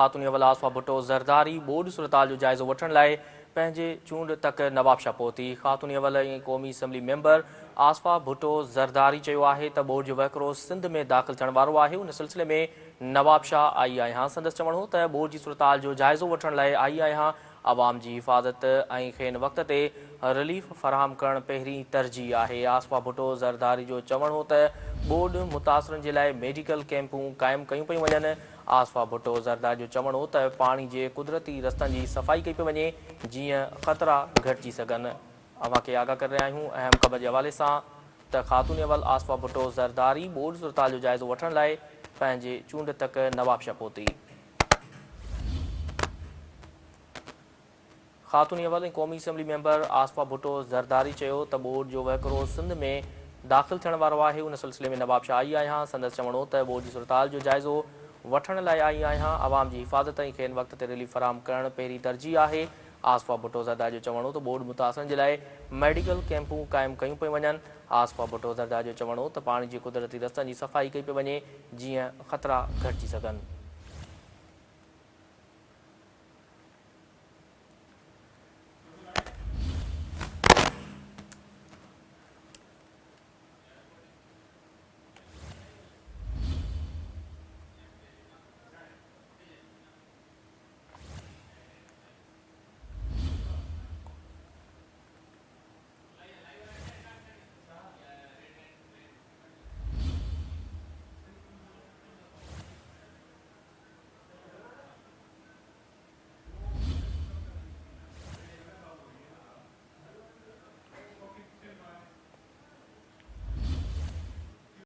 ख़ातून अवल आसफा भुट्टो ज़रदारी बोर्ड सूरताल जो जाइज़ो वठण लाइ पंहिंजे चूंड तक नवाबशाह पहुती। ख़ातून अवल ऐं क़ौमी असम्बली मेंबर आसफा भुट्टो ज़रदारी चयो आहे त बोर्ड जो वहिकिरो सिंध में दाख़िल थियण वारो आहे। उन सिलसिले में नवाबशाह आई आहियां। संदसि चवणु हो त बोर्ड जी सूरताल जो जाइज़ो वठण लाइ आई आहियां। आवाम जी हिफ़ाज़त ऐं खेनि वक़्त ते रिलीफ फराहम करणु पहिरीं तरजीह आहे। आसफा भुट्टो ज़रदारी जो चवणु हो त बोर्ड मुतासिरनि जे लाइ मेडिकल कैंपूं क़ाइमु कयूं पियूं वञनि। आसफा भुट्टो ज़रदारी जो चवणु हो त पाणी जे कुदरती रस्तनि जी सफ़ाई कई पई वञे जीअं ख़तरा घटिजी सघनि। अव्हां खे आगाह करे रहिया आहियूं अहम ख़बर जे हवाले सां त ख़ातून अवल आसफा भुट्टो ज़रदारी बोर्ड सूरताल जो जाइज़ो वठण लाइ पंहिंजे चूंड तक नवाबशाह पहुती। ख़ातून अवल ऐं क़ौमी असम्बली मेंबर आसफा भुट्टो ज़रदारी चयो त बोर्ड जो वहिकिरो सिंध में दाख़िल थियण वारो आहे। उन सिलसिले में नवाबशाह आई आहियां। संदसि चवणु हो त बोर्ड जी सूरताल जो जाइज़ो वठण लाइ आई आहियां। आवाम जी हिफ़ाज़त ऐं खेनि वक़्त ते रिलीफ फराहम करणु पहिरीं तरजीह आहे। आसफा भुट्टो ज़रदारी जो चवणु हो त बोर्ड मुतासिरनि जे लाइ मेडिकल कैंपूं क़ाइमु कयूं पियूं वञनि। आसफा भुट्टो ज़रदारी जो चवणु हो त पाणी जे कुदरती रस्तनि जी सफ़ाई कई पई वञे जीअं ख़तरा घटिजी सघनि।